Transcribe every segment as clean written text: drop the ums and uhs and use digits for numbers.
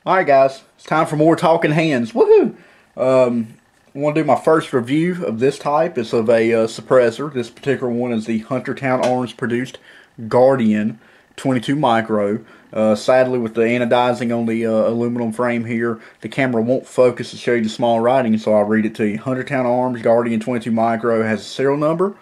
Alright guys, it's time for more talking hands. Woohoo! I want to do my first review of this type. It's of a suppressor. This particular one is the Huntertown Arms produced Guardian 22 Micro. Sadly, with the anodizing on the aluminum frame here, the camera won't focus to show you the small writing, so I'll read it to you. Huntertown Arms Guardian 22 Micro has a serial number,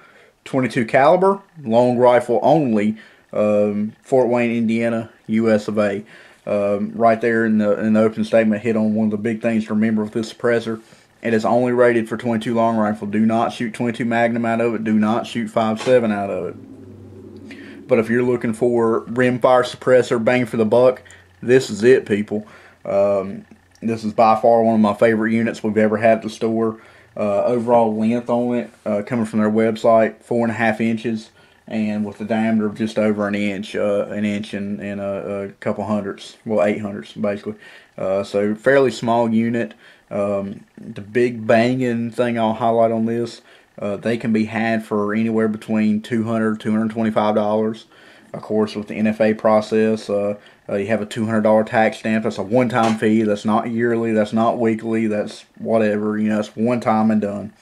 22 caliber, long rifle only, Fort Wayne, Indiana, US of A. Right there in the open statement, hit on one of the big things to remember with this suppressor. It is only rated for 22 long rifle. Do not shoot 22 Magnum out of it. Do not shoot 5.7 out of it. But if you're looking for rimfire suppressor, bang for the buck, this is it, people. This is by far one of my favorite units we've ever had at the store. Overall length on it, coming from their website, 4.5 inches, and with a diameter of just over an inch and a couple hundredths, well, 800ths basically. So fairly small unit. The big banging thing I'll highlight on this, they can be had for anywhere between $200 $225. Of course, with the NFA process, you have a $200 tax stamp. That's a one-time fee. That's not yearly. That's not weekly. That's whatever. It's one time and done.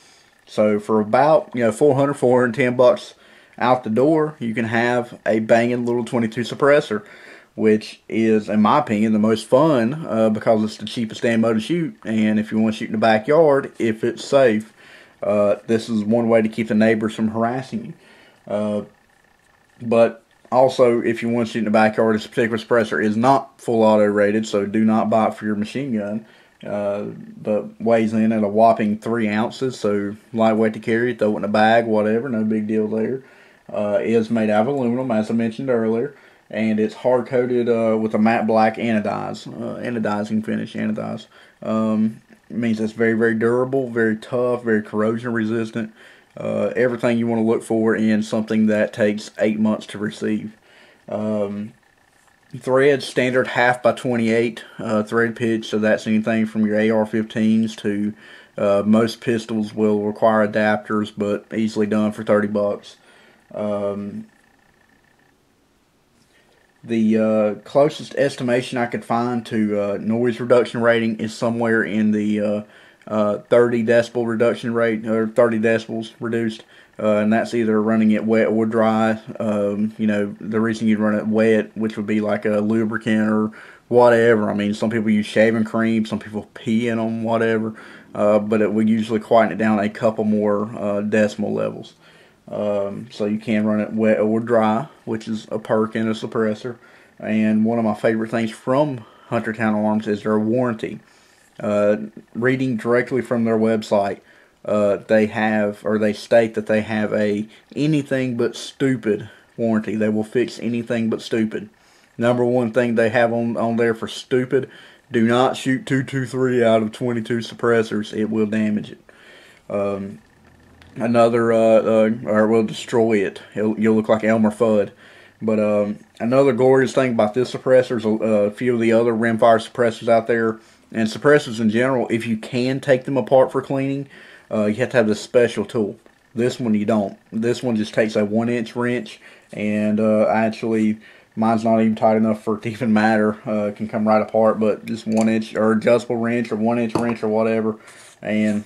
So for about $400 $410 out the door, you can have a banging little 22 suppressor, which is, in my opinion, the most fun because it's the cheapest ammo to shoot. And if you want to shoot in the backyard, if it's safe, this is one way to keep the neighbors from harassing you. But also, if you want to shoot in the backyard, this particular suppressor is not full auto rated, so do not buy it for your machine gun. But weighs in at a whopping 3 ounces, so lightweight to carry, throw it in a bag, whatever, no big deal there. Is made out of aluminum, as I mentioned earlier, and it's hard coated with a matte black anodizing finish. It means it's very, very durable, very tough, very corrosion resistant. Everything you want to look for in something that takes 8 months to receive. Thread standard 1/2 by 28 thread pitch, so that's anything from your AR-15s to most pistols will require adapters, but easily done for $30. The closest estimation I could find to noise reduction rating is somewhere in the 30 decibel reduction rate, or 30 decibels reduced, and that's either running it wet or dry. The reason you'd run it wet, which would be like a lubricant or whatever. I mean, some people use shaving cream, some people pee in them, whatever, but it would usually quieten it down a couple more decimal levels. So you can run it wet or dry, which is a perk in a suppressor. And one of my favorite things from Huntertown Arms is their warranty. Reading directly from their website, they state that they have a anything but stupid warranty. They will fix anything but stupid. Number one thing they have on there for stupid: do not shoot 223 out of 22 suppressors. It will damage it. Or will destroy it. You'll look like Elmer Fudd. But another glorious thing about this suppressor is a few of the other rimfire suppressors out there, and suppressors in general, if you can take them apart for cleaning, you have to have this special tool. This one you don't. This one just takes a 1-inch wrench, and actually mine's not even tight enough for it to even matter. It can come right apart, but just 1-inch or adjustable wrench or 1-inch wrench or whatever, and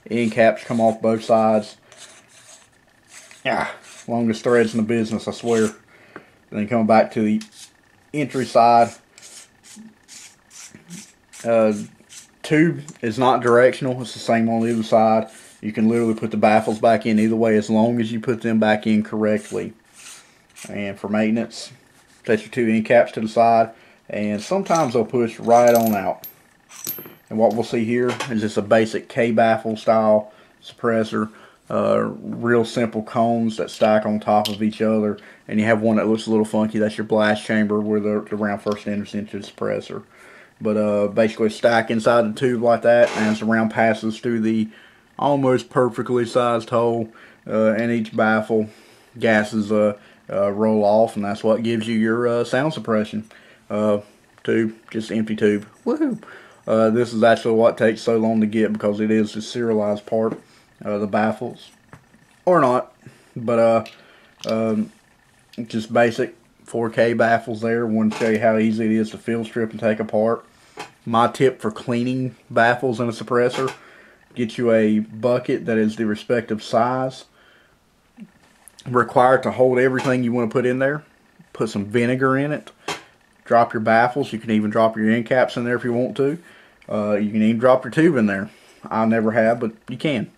end caps come off both sides. Longest threads in the business, I swear. Then come back to the entry side. Tube is not directional. It's the same on the other side. You can literally put the baffles back in either way as long as you put them back in correctly. And for maintenance, set your 2 end caps to the side, and sometimes they'll push right on out. And what we'll see here is just a basic K-baffle style suppressor. Real simple cones that stack on top of each other, and you have one that looks a little funky. That's your blast chamber where the round first enters into the suppressor. But basically stack inside the tube like that, and as the round passes through the almost perfectly sized hole in each baffle, gases roll off, and that's what gives you your sound suppression. Tube, just empty tube. Woohoo! This is actually what takes so long to get because it is the serialized part. The baffles, or not, but just basic 4K baffles there. Want to show you how easy it is to field strip and take apart. My tip for cleaning baffles in a suppressor: get you a bucket that is the respective size required to hold everything you want to put in there. Put some vinegar in it. Drop your baffles. You can even drop your end caps in there if you want to. You can even drop your tube in there. I never have, but you can.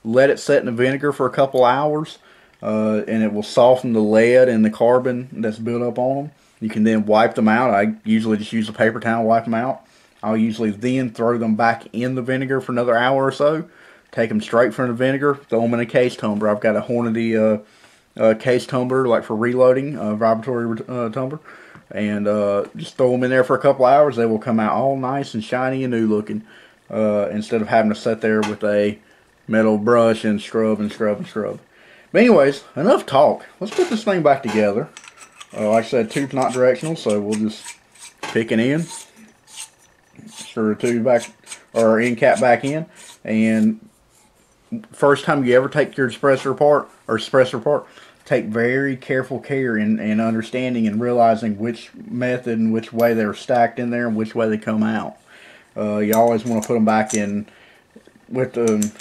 Let it set in the vinegar for a couple hours, and it will soften the lead and the carbon that's built up on them. You can then wipe them out. I usually just use a paper towel and wipe them out. I'll usually then throw them back in the vinegar for another hour or so. Take them straight from the vinegar, throw them in a case tumbler. I've got a Hornady case tumbler, like for reloading, vibratory tumbler. And just throw them in there for a couple hours. They will come out all nice and shiny and new looking, instead of having to sit there with a metal brush and scrub and scrub and scrub. But anyways, enough talk. Let's put this thing back together. Like I said, tube's not directional, so we'll just pick it in. Screw the tube back, or end cap back in. And first time you ever take your suppressor apart, take very careful care in understanding and realizing which method and which way they're stacked in there and which way they come out. You always want to put them back in. With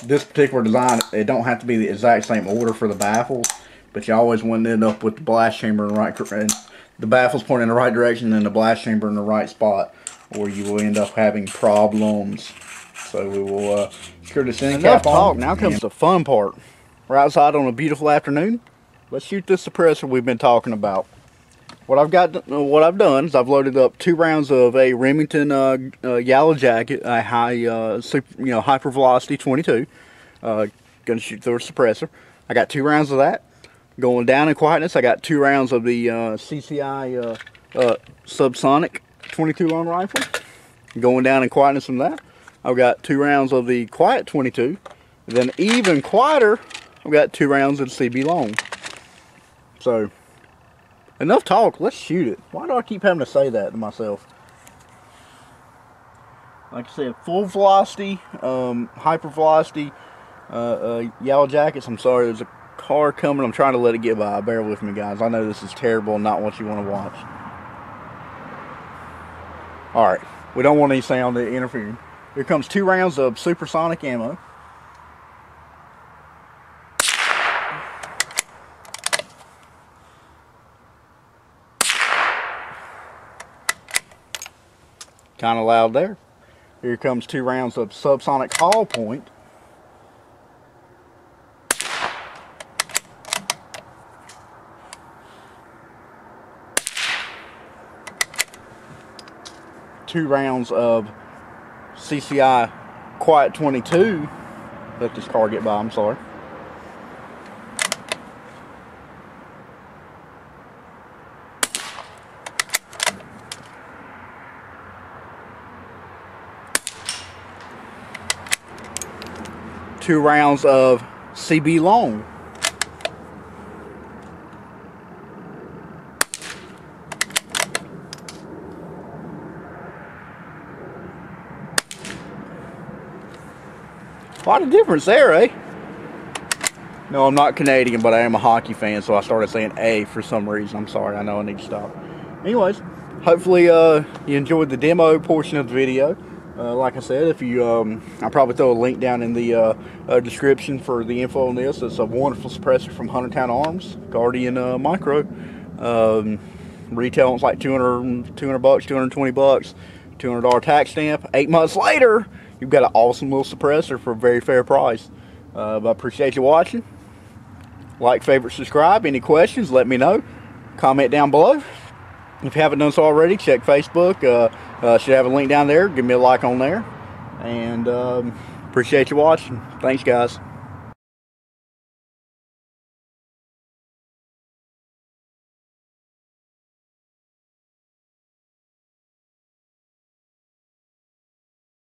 this particular design, it don't have to be the exact same order for the baffles, but you always want to end up with the blast chamber in the right, the baffles pointing in the right direction and the blast chamber in the right spot, or you will end up having problems. So we will screw this end cap on. Now comes the fun part. We're outside on a beautiful afternoon. Let's shoot this suppressor we've been talking about. What I've done is I've loaded up 2 rounds of a Remington Yellow Jacket, a hyper velocity 22. Gonna shoot through a suppressor. I got 2 rounds of that. Going down in quietness, I got 2 rounds of the CCI Subsonic 22 long rifle. Going down in quietness from that, I've got 2 rounds of the Quiet 22. Then even quieter, I've got 2 rounds of the CB long. So, enough talk, let's shoot it. Why do I keep having to say that to myself? Like I said, full velocity, hyper velocity, Yellow Jackets. I'm sorry, there's a car coming. I'm trying to let it get by. Bear with me, guys. I know this is terrible and not what you want to watch. Alright, we don't want any sound interfering. Here comes 2 rounds of supersonic ammo. Kind of loud there. Here comes 2 rounds of subsonic hollow point. Two rounds of CCI Quiet 22. Let this car get by, I'm sorry. Two rounds of CB long. A lot of difference there, eh? No, I'm not Canadian, but I am a hockey fan, so I started saying A for some reason. I'm sorry, I know I need to stop. Anyways, hopefully you enjoyed the demo portion of the video. Like I said, if you, I'll probably throw a link down in the description for the info on this. It's a wonderful suppressor from Huntertown Arms, Guardian Micro. Retail is like $200 bucks, $220 bucks, $200 tax stamp. 8 months later, you've got an awesome little suppressor for a very fair price. But I appreciate you watching. Like, favorite, subscribe. Any questions, let me know. Comment down below. If you haven't done so already, check Facebook. Should have a link down there. Give me a like on there. And appreciate you watching. Thanks, guys.